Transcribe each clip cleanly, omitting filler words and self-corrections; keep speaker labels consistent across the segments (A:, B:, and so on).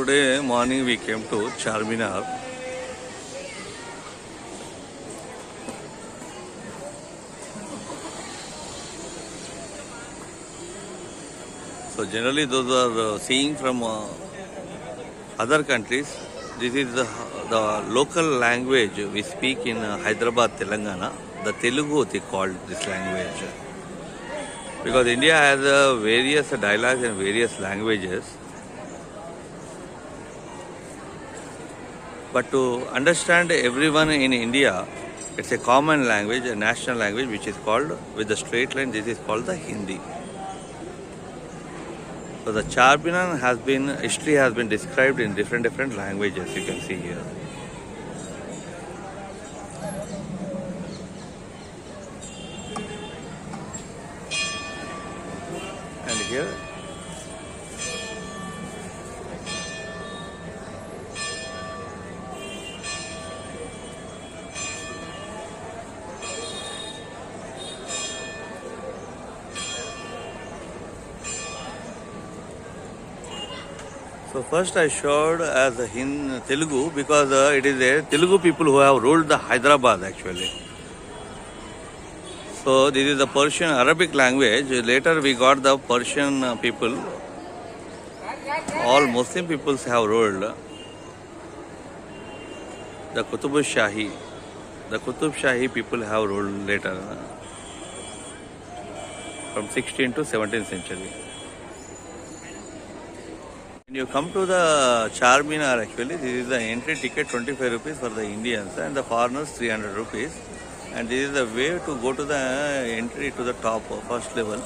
A: Today morning we came to Charminar. So generally those are seeing from other countries. This is the local language we speak in Hyderabad, Telangana. The Telugu they called this language. Because India has various dialects and various languages. But to understand everyone in India, it's a common language, a national language, which is called, with the straight line, this is called the Hindi. So the Charminar history has been described in different languages, you can see here. And here, so first I showed as a Telugu because it is a Telugu people who have ruled the Hyderabad actually. So this is the Persian Arabic language. Later we got the Persian people. All Muslim peoples have ruled. The Qutub Shahi. The Qutub Shahi people have ruled later from 16th to 17th century. When you come to the Charminar actually, this is the entry ticket 25 rupees for the Indians and the foreigners 300 rupees. And this is the way to go to the entry to the top, first level.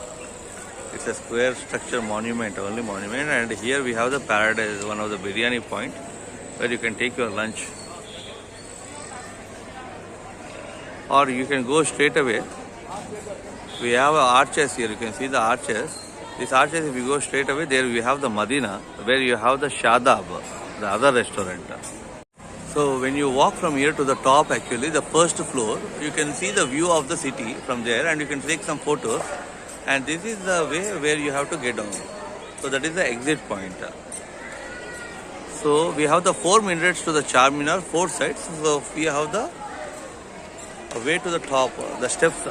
A: It's a square structure monument, only monument. And here we have the Paradise, one of the biryani point, where you can take your lunch. Or you can go straight away. We have arches here, you can see the arches. These arches, if you go straight away, there we have the Madina, where you have the Shadab, the other restaurant. So when you walk from here to the top actually, the first floor, you can see the view of the city from there and you can take some photos. And this is the way where you have to get down. So that is the exit point. So we have the 4 minutes to the Charminar, 4 sides. So we have the way to the top, the steps